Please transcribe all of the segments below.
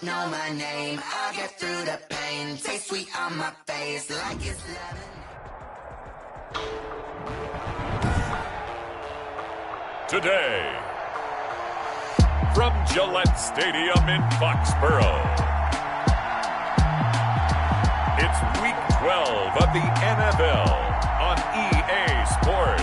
don't know my name. I'll get through the pain. Taste sweet on my face like it's lemon. Today, from Gillette Stadium in Foxborough, it's Week 12 of the NFL on EA Sports.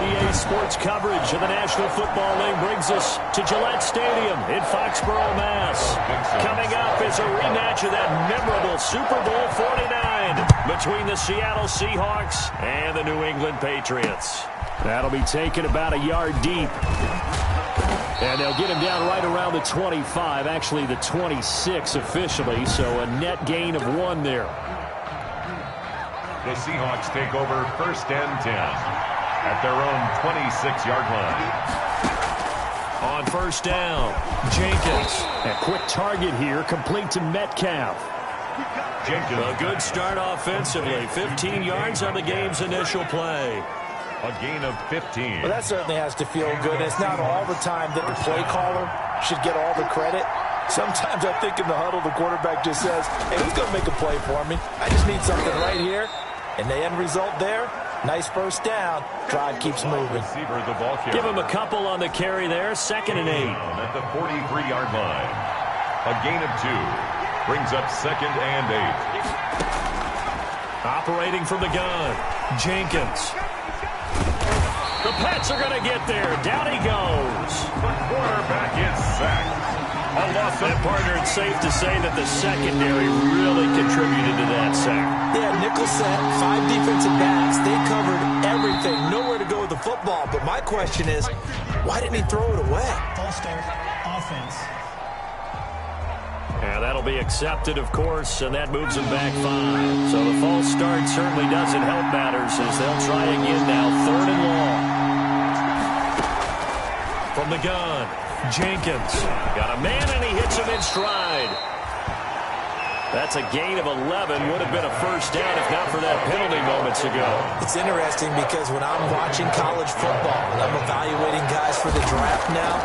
EA Sports coverage of the National Football League brings us to Gillette Stadium in Foxborough, Mass. Coming up is a rematch of that memorable Super Bowl 49 between the Seattle Seahawks and the New England Patriots. That'll be taken about a yard deep. And they'll get him down right around the 25, actually the 26 officially, so a net gain of 1 there. The Seahawks take over first and 10 at their own 26-yard line. On first down, Jenkins. A quick target here, complete to Metcalf. Jenkins. A good start offensively. 15 yards on the game's initial play. A gain of 15. Well, that certainly has to feel good. It's not all the time that the play caller should get all the credit. Sometimes I think in the huddle, the quarterback just says, hey, who's going to make a play for me? I just need something right here. And the end result there, nice first down. Drive keeps moving. Receiver, the ball carrier. Give him a couple on the carry there. 2nd and 8. At the 43-yard line. A gain of 2. Brings up 2nd and 8. Operating from the gun, Jenkins. The Pats are going to get there. Down he goes. The quarterback is sacked. A loss of partner, it's safe to say that the secondary really contributed to that sack. Yeah, nickel set, 5 defensive backs. They covered everything. Nowhere to go with the football. But my question is, why didn't he throw it away? False start, offense. Yeah, that'll be accepted, of course, and that moves them back 5. So the false start certainly doesn't help matters as they'll try again now. 3rd and long. From the gun, Jenkins. Got a man, and he hits him in stride. That's a gain of 11. Would have been a first down if not for that penalty moments ago. It's interesting because when I'm watching college football and I'm evaluating guys for the draft now,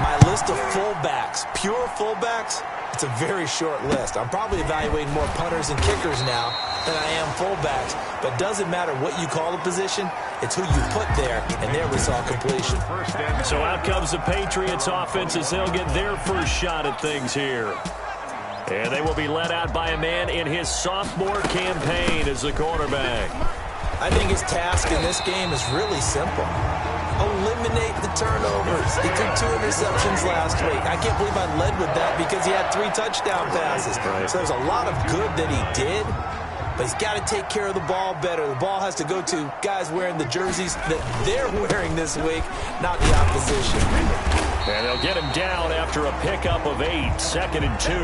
my list of fullbacks, pure fullbacks, it's a very short list. I'm probably evaluating more punters and kickers now than I am fullbacks. But doesn't matter what you call a position, it's who you put there, and there we saw completion. So out comes the Patriots offense as they'll get their first shot at things here. And they will be led out by a man in his sophomore campaign as the quarterback. I think his task in this game is really simple. Eliminate the turnovers. He took 2 interceptions last week. I can't believe I led with that because he had 3 touchdown passes. Right. So there's a lot of good that he did, but he's got to take care of the ball better. The ball has to go to guys wearing the jerseys that they're wearing this week, not the opposition. And they'll get him down after a pickup of 8, 2nd and 2.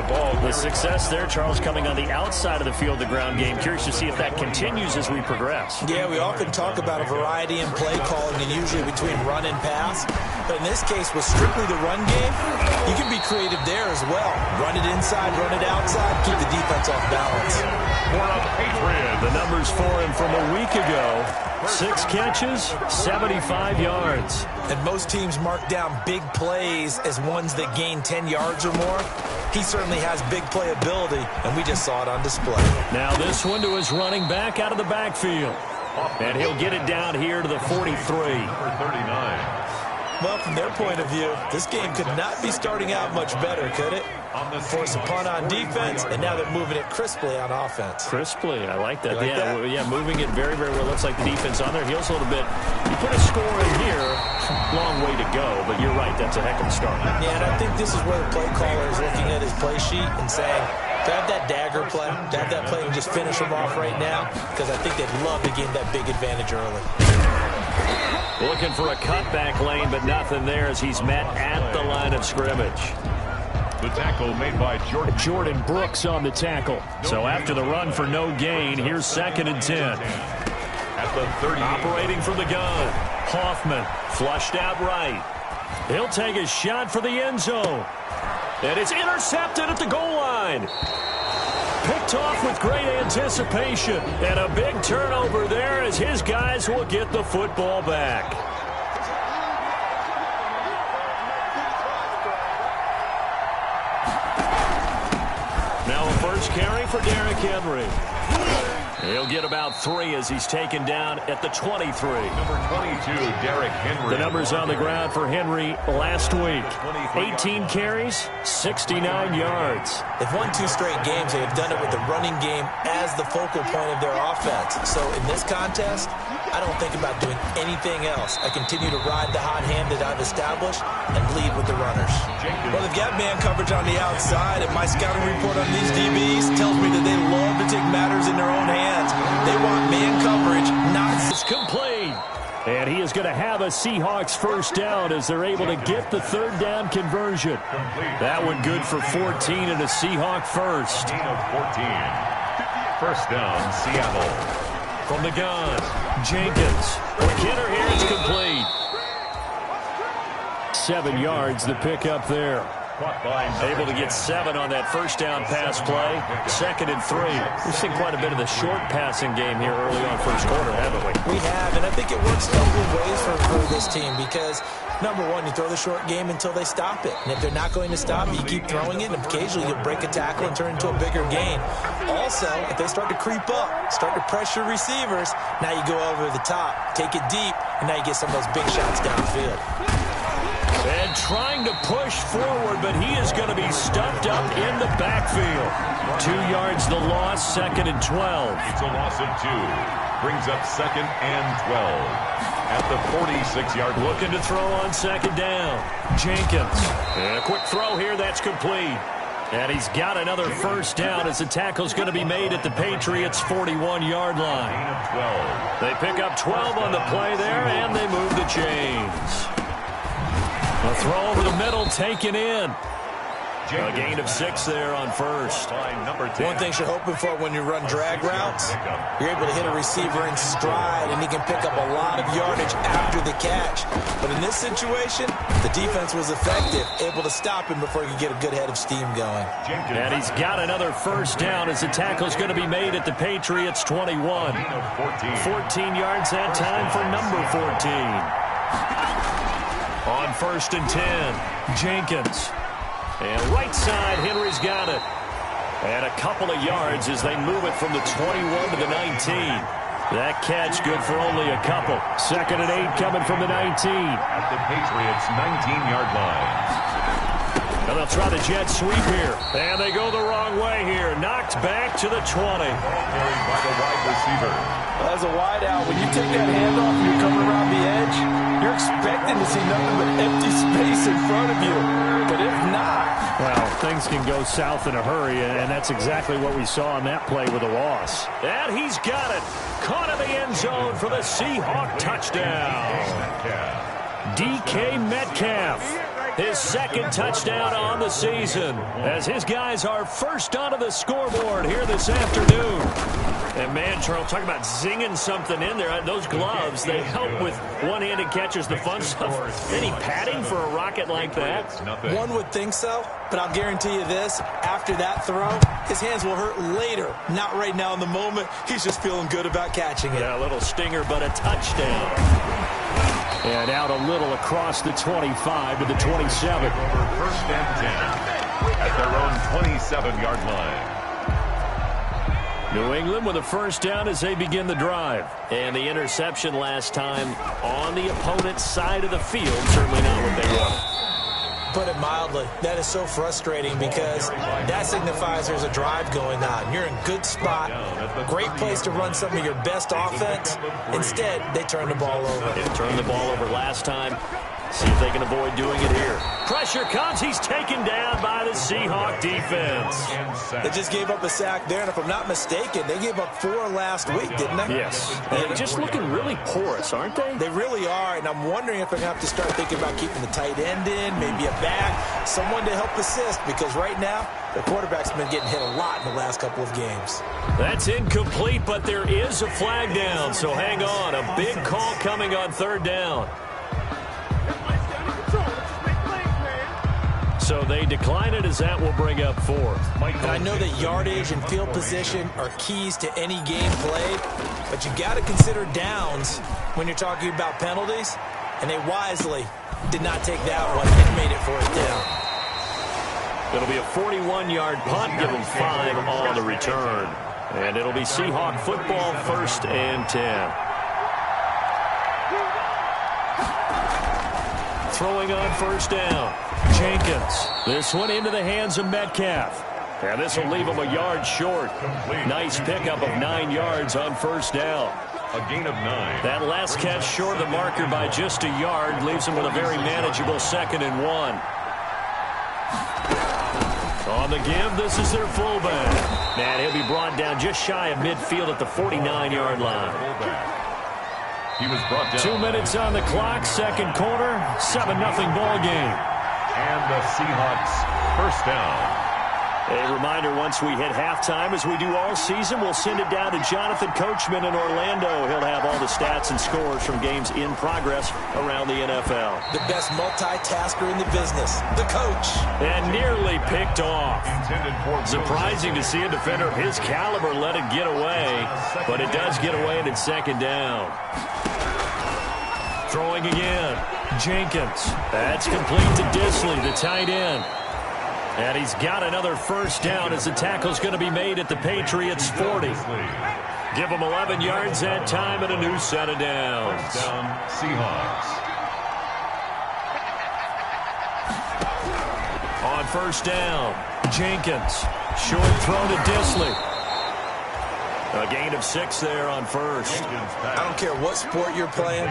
The success there, Charles, coming on the outside of the field, the ground game. Curious to see if that continues as we progress. Yeah, we often talk about a variety in play calling and usually between run and pass. But in this case, with strictly the run game, you can be creative there as well. Run it inside, run it outside, keep the defense off balance. For a Patriot. The numbers for him from a week ago. 6 catches, 75 yards. And most teams mark down big plays as ones that gain 10 yards or more. He certainly has big playability, and we just saw it on display. Now this one to his running back out of the backfield. And he'll get it down here to the 43. For 39. Well, from their point of view, this game could not be starting out much better, could it? Force a punt on defense, and now they're moving it crisply on offense. Crisply, I like that. Like that? Yeah, moving it very, very well. Looks like the defense on their heels a little bit. You put a score in here, long way to go, but you're right, that's a heck of a start. Yeah, and I think this is where the play caller is looking at his play sheet and saying, grab that dagger play, grab that play and just finish them off right now, because I think they'd love to gain that big advantage early. Looking for a cutback lane, but nothing there as he's met at the line of scrimmage. The tackle made by Jordan Brooks on the tackle. So after the run for no gain, here's 2nd and 10. At the 30. Operating from the gun, Hoffman flushed out right. He'll take a shot for the end zone. And it's intercepted at the goal line. picked off with great anticipation. And a big turnover there as his guys will get the football back. Now a first carry for Derrick Henry. He'll get about 3 as he's taken down at the 23. Number 22, Derrick Henry. The numbers on the ground for Henry last week. 18 carries, 69 yards. They've won 2 straight games. They have done it with the running game as the focal point of their offense. So in this contest, I don't think about doing anything else. I continue to ride the hot hand that I've established and lead with the runners. Well, they've got man coverage on the outside, and my scouting report on these DBs tells me that they love to take matters in their own hands. They want man coverage, not... It's complete. And he is going to have a Seahawks first down as they're able to get the third down conversion. That one good for 14 and a Seahawk first. Gain of 14. First down, Seattle. From the gun, Jenkins. McKinnon here, it's complete. 7 yards, the pickup there. Able to get 7 on that first down pass play. 2nd and 3. We've seen quite a bit of the short passing game here early on first quarter, haven't we? We have, and I think it works a couple of ways for this team because, number one, you throw the short game until they stop it. And if they're not going to stop it, you keep throwing it, and occasionally you'll break a tackle and turn into a bigger gain. Also, if they start to creep up, start to pressure receivers, now you go over the top, take it deep, and now you get some of those big shots downfield. And trying to push forward, but he is going to be stuffed up in the backfield. 2 yards the loss, 2nd and 12. It's a loss of 2. Brings up 2nd and 12. At the 46-yard line. Looking to throw on 2nd down. Jenkins. And a quick throw here, that's complete. And he's got another first down as the tackle's going to be made at the Patriots' 41-yard line. Gain of 12. They pick up 12 on the play there, and they move the chains. A throw over the middle, taken in. A gain of 6 there on first. One thing you're hoping for when you run drag routes, you're able to hit a receiver in stride, and he can pick up a lot of yardage after the catch. But in this situation, the defense was effective, able to stop him before he could get a good head of steam going. And he's got another first down as the tackle's going to be made at the Patriots' 21. 14 yards that time for number 14. On 1st and 10, Jenkins. And right side, Henry's got it. And a couple of yards as they move it from the 21 to the 19. That catch good for only a couple. 2nd and 8 coming from the 19. At the Patriots' 19-yard line. And they'll try the jet sweep here. And they go the wrong way here. Knocked back to the 20. Carried by the wide receiver. As a wide out, when you take that handoff and you're coming around the edge, you're expecting to see nothing but empty space in front of you. But if not... Well, things can go south in a hurry, and that's exactly what we saw on that play with a loss. And he's got it. Caught in the end zone for the Seahawk touchdown. DK Metcalf. His 2nd touchdown on the season as his guys are first onto the scoreboard here this afternoon. And man, Charles, talk about zinging something in there. Those gloves, they help with one-handed catches, the fun stuff. Any padding for a rocket like that? One would think so, but I'll guarantee you this. After that throw, his hands will hurt later. Not right now in the moment. He's just feeling good about catching it. Yeah, a little stinger, but a touchdown. And out a little across the 25 to the 27. First and 10 at their own 27-yard line. New England with a first down as they begin the drive. And the interception last time on the opponent's side of the field. Certainly not what they wanted. Put it mildly, that is so frustrating because that signifies there's a drive going on. You're in a good spot, great place to run some of your best offense. Instead, they turn the ball over. They turned the ball over last time. See if they can avoid doing it here. Pressure comes. He's taken down by the Seahawk defense. They just gave up a sack there, and if I'm not mistaken, they gave up 4 last week, didn't they? Yes. They're just looking really porous, aren't they? They really are, and I'm wondering if they're going to have to start thinking about keeping the tight end in, maybe a back, someone to help assist, because right now, the quarterback's been getting hit a lot in the last couple of games. That's incomplete, but there is a flag down, so hang on. A big call coming on 3rd down. So they decline it as that will bring up fourth. I know that yardage and field position are keys to any game played, but you got to consider downs when you're talking about penalties, and they wisely did not take that one and made it fourth down. It'll be a 41-yard punt, give them 5 on the return. And it'll be Seahawk football, 1st and 10. Throwing on 1st down. Jenkins. This one into the hands of Metcalf. And this will leave him a yard short. Nice pickup of 9 yards on 1st down. A gain of 9. That last catch short of the marker by just a yard leaves him with a very manageable 2nd and 1. On the give, this is their fullback. And he'll be brought down just shy of midfield at the 49-yard line. He was brought down. 2 minutes on the clock, second quarter, 7-0 ball game. And the Seahawks 1st down. A reminder, once we hit halftime, as we do all season, we'll send it down to Jonathan Coachman in Orlando. He'll have all the stats and scores from games in progress around the NFL. The best multitasker in the business, the coach. And nearly picked off. Surprising to see a defender of his caliber let it get away, but it does get away and it's 2nd down. Throwing again, Jenkins. That's complete to Disley, the tight end. And he's got another 1st down as the tackle's going to be made at the Patriots' 40. Give them 11 yards that time and a new set of downs. 1st down, Seahawks. On 1st down, Jenkins. Short throw to Disley. A gain of 6 there on 1st. I don't care what sport you're playing.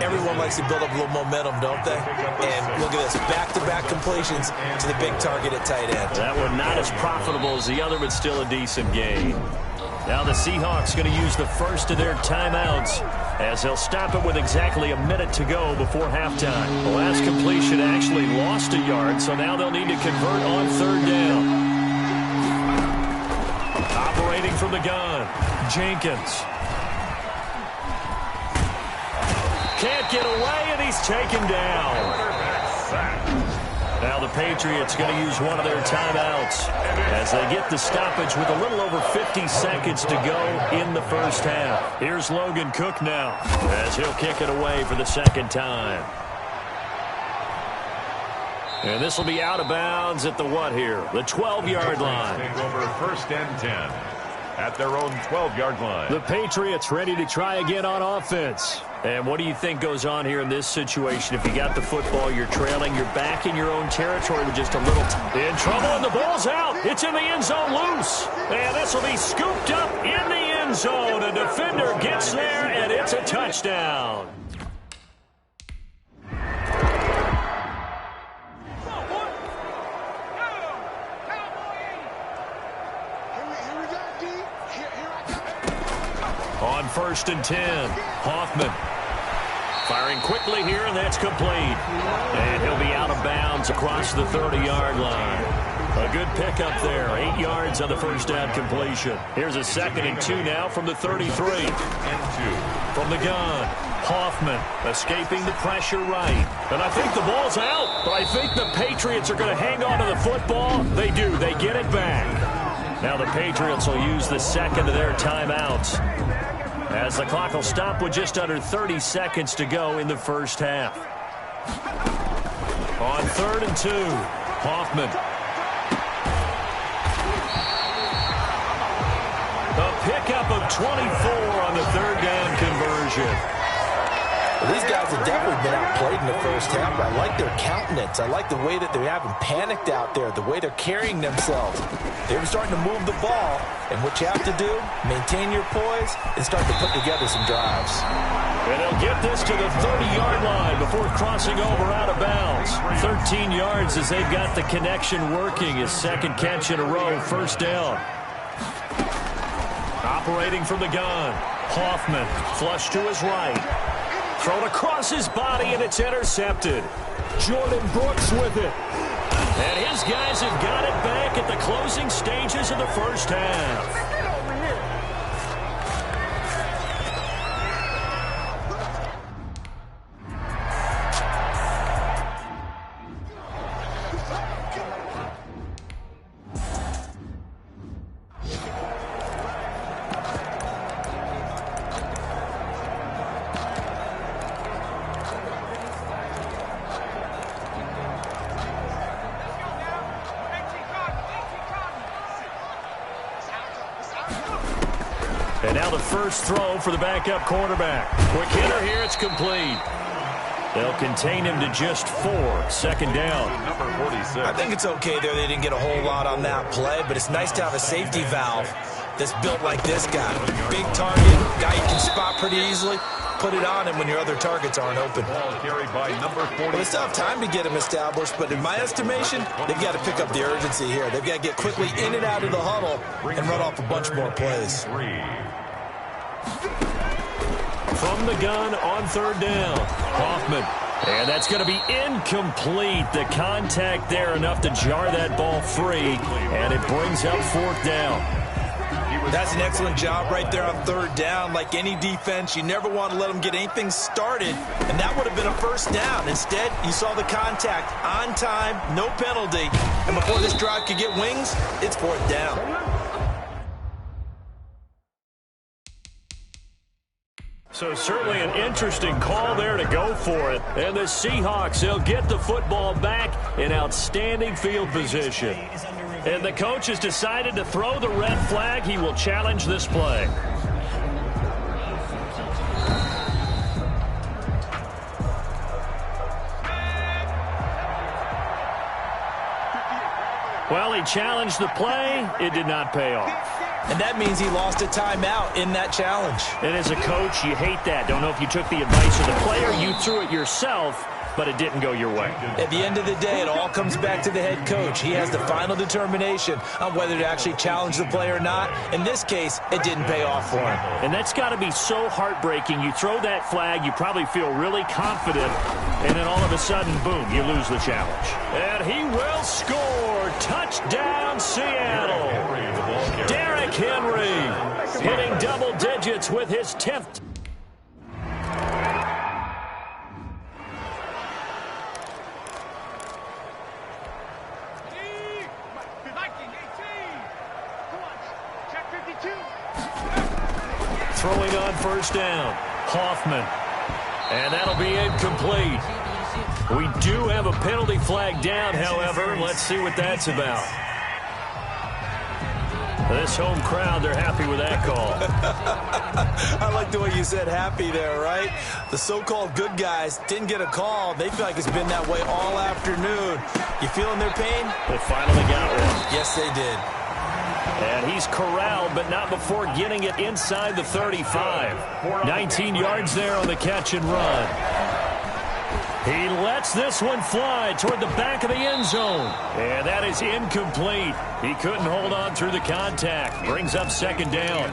Everyone likes to build up a little momentum, don't they? And look at this, back-to-back completions to the big target at tight end. That one not as profitable as the other, but still a decent gain. Now the Seahawks going to use the first of their timeouts as they'll stop it with exactly a minute to go before halftime. The last completion actually lost a yard, so now they'll need to convert on 3rd down. Operating from the gun, Jenkins. Can't get away, and he's taken down. Now the Patriots going to use one of their timeouts as they get the stoppage with a little over 50 seconds to go in the 1st half. Here's Logan Cook now as he'll kick it away for the 2nd time. And this will be out of bounds at the what here? The 12-yard line. Take over 1st and 10 at their own 12-yard line. The Patriots ready to try again on offense. And what do you think goes on here in this situation? If you got the football, you're trailing, you're back in your own territory with just a little in trouble, and the ball's out. It's in the end zone loose. And this will be scooped up in the end zone. A defender gets there, and it's a touchdown. On 1st and 10, Hoffman firing quickly here, and that's complete. And he'll be out of bounds across the 30-yard line. A good pickup there, 8 yards on the 1st down completion. Here's a 2nd and 2 now from the 33. And 2. From the gun, Hoffman escaping the pressure right. And I think the ball's out, but I think the Patriots are going to hang on to the football. They do. They get it back. Now the Patriots will use the 2nd of their timeouts as the clock will stop with just under 30 seconds to go in the 1st half. On 3rd and 2, Hoffman. A pickup of 24 on the 3rd down conversion. Well, these guys have definitely been outplayed in the 1st half, but I like their countenance. I like the way that they're having panicked out there, the way they're carrying themselves. They're starting to move the ball, and what you have to do, maintain your poise and start to put together some drives. And they'll get this to the 30-yard line before crossing over out of bounds. 13 yards as they've got the connection working. His 2nd catch in a row, 1st down. Operating from the gun, Hoffman flush to his right. Thrown across his body, and it's intercepted. Jordan Brooks with it. And his guys have got it back at the closing stages of the 1st half. And now the first throw for the backup quarterback. Quick hitter here, it's complete. They'll contain him to just 4. Second down. Number 46. I think it's okay there. They didn't get a whole lot on that play, but it's nice to have a safety valve that's built like this guy. Big target, guy you can spot pretty easily. Put it on him when your other targets aren't open. Ball carried by number 40. Well, they still have time to get him established, but in my estimation, they've got to pick up the urgency here. They've got to get quickly in and out of the huddle and run off a bunch more plays. From the gun on third down, Hoffman. And that's going to be incomplete. The contact there enough to jar that ball free, and it brings up fourth down. That's an excellent job right there on third down. Like any defense, you never want to let them get anything started, and that would have been a first down. Instead, you saw the contact on time, no penalty, and before this drive could get wings, it's fourth down. So certainly an interesting call there to go for it. And the Seahawks, they'll get the football back in outstanding field position. And the coach has decided to throw the red flag. He will challenge this play. Well, he challenged the play. It did not pay off. And that means he lost a timeout in that challenge. And as a coach, you hate that. Don't know if you took the advice of the player, you threw it yourself, but it didn't go your way. At the end of the day, it all comes back to the head coach. He has the final determination on whether to actually challenge the play or not. In this case, it didn't pay off for him. And that's got to be so heartbreaking. You throw that flag, you probably feel really confident, and then all of a sudden, boom, you lose the challenge. And he will score. Touchdown, Seattle. Derrick Henry hitting double digits with his 10th. Throwing on first down, Hoffman. And that'll be incomplete. We do have a penalty flag down, however. Let's see what that's about. This home crowd, they're happy with that call. I like the way you said happy there, right? The so-called good guys didn't get a call. They feel like it's been that way all afternoon. You feeling their pain? They finally got one. Yes, they did. And he's corralled, but not before getting it inside the 35. 19 yards there on the catch and run. He lets this one fly toward the back of the end zone. And that is incomplete. He couldn't hold on through the contact. Brings up second down.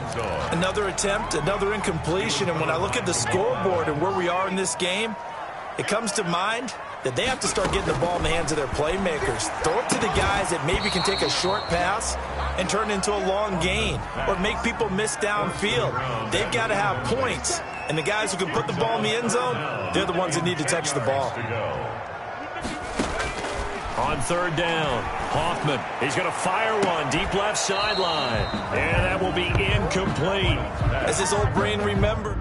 Another attempt, another incompletion. And when I look at the scoreboard and where we are in this game, it comes to mind that they have to start getting the ball in the hands of their playmakers. Throw it to the guys that maybe can take a short pass and turn it into a long gain or make people miss downfield. They've got to have points. And the guys who can put the ball in the end zone, they're the ones that need to touch the ball. On third down, Hoffman. He's going to fire one deep left sideline. And that will be incomplete. As his old brain remembered.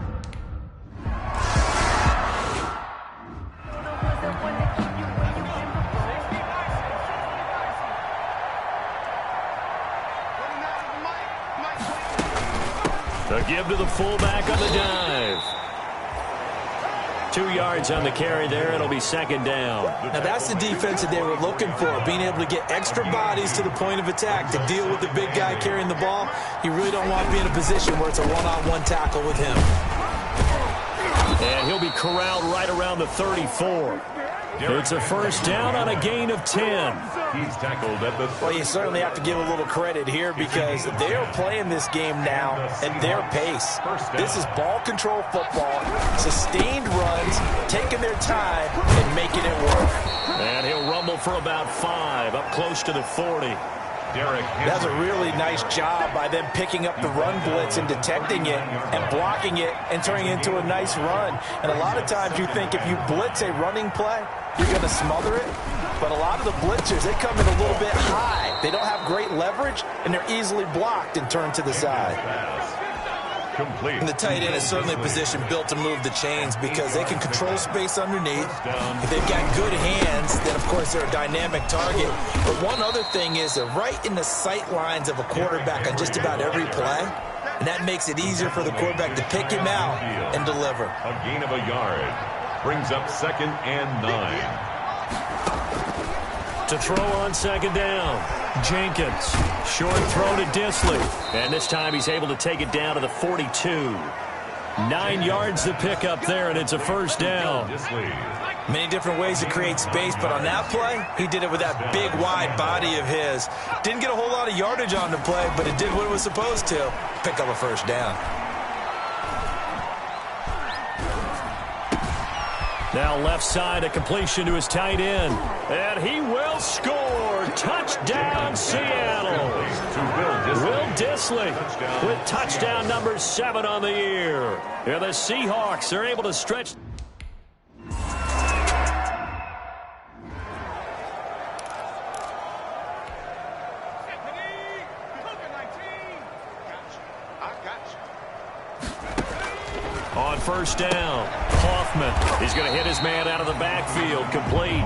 The give to the fullback on the dive. 2 yards on the carry there. It'll be second down. Now that's the defense that they were looking for, being able to get extra bodies to the point of attack to deal with the big guy carrying the ball. You really don't want to be in a position where it's a one-on-one tackle with him. And he'll be corralled right around the 34. It's a first down on a gain of 10. He's tackled at the 30. Well, you certainly have to give a little credit here because they are playing this game now at their pace. This is ball control football, sustained runs, taking their time and making it work. And he'll rumble for about 5, up close to the 40. That's a really nice job by them picking up the run blitz and detecting it and blocking it and turning it into a nice run. And a lot of times you think if you blitz a running play, you're going to smother it. But a lot of the blitzers, they come in a little bit high. They don't have great leverage, and they're easily blocked and turned to the side. Complete. And the tight end is certainly a position built to move the chains because they can control space underneath. If they've got good hands, then, of course, they're a dynamic target. But one other thing is they're right in the sight lines of a quarterback on just about every play. and that makes it easier for the quarterback to pick him out and deliver. A gain of a yard. Brings up 2nd and 9. To throw on 2nd down. Jenkins. Short throw to Dissly. And this time he's able to take it down to the 42. 9 yards to pick up there, and it's a 1st down. Many different ways to create space, but on that play, he did it with that big, wide body of his. Didn't get a whole lot of yardage on the play, but it did what it was supposed to. Pick up a 1st down. Now left side, a completion to his tight end. And he will score. Touchdown, Seattle. Will Dissly with touchdown number 7 on the year. Yeah, the Seahawks are able to stretch. On 1st down, Hoffman. He's going to hit his man out of the backfield. Complete.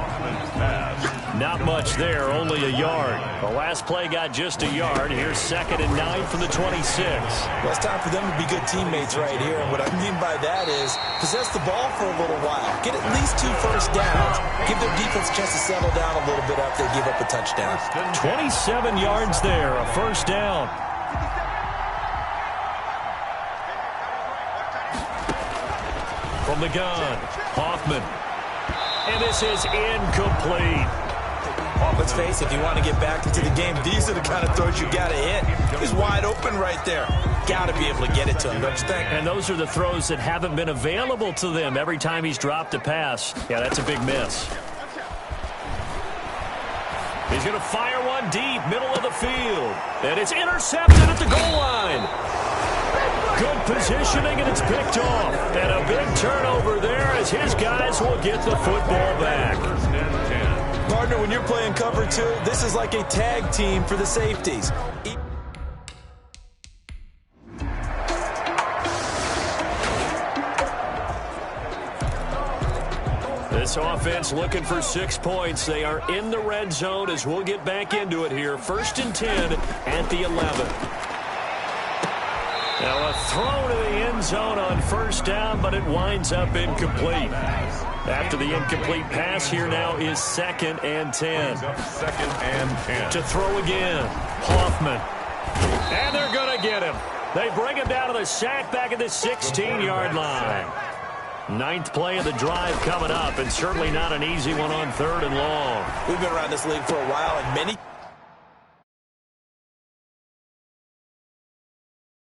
Not much there, only a yard. The last play got just a yard. Here's 2nd and 9 from the 26. Well, it's time for them to be good teammates right here. And what I mean by that is possess the ball for a little while. Get at least 2 first downs. Give their defense a chance to settle down a little bit after they give up a touchdown. 27 yards there, a 1st down. From the gun, Hoffman. And this is incomplete. Let's face it, if you want to get back into the game, these are the kind of throws you got to hit. He's wide open right there. Got to be able to get it to him, don't you think? And those are the throws that haven't been available to them every time he's dropped a pass. Yeah, that's a big miss. He's going to fire one deep, middle of the field. And it's intercepted at the goal line. Good positioning, and it's picked off. And a big turnover there as his guys will get the football back. Partner, when you're playing cover 2, this is like a tag team for the safeties. This offense looking for 6 points. They are in the red zone as we'll get back into it here. 1st and 10 at the 11. Now a throw to the end zone on 1st down, but it winds up incomplete. After the incomplete pass, here now is 2nd and 10. 2nd and 10. To throw again, Hoffman. And they're going to get him. They bring him down to the sack back at the 16-yard line. 9th play of the drive coming up, and certainly not an easy one on 3rd and long. We've been around this league for a while, and many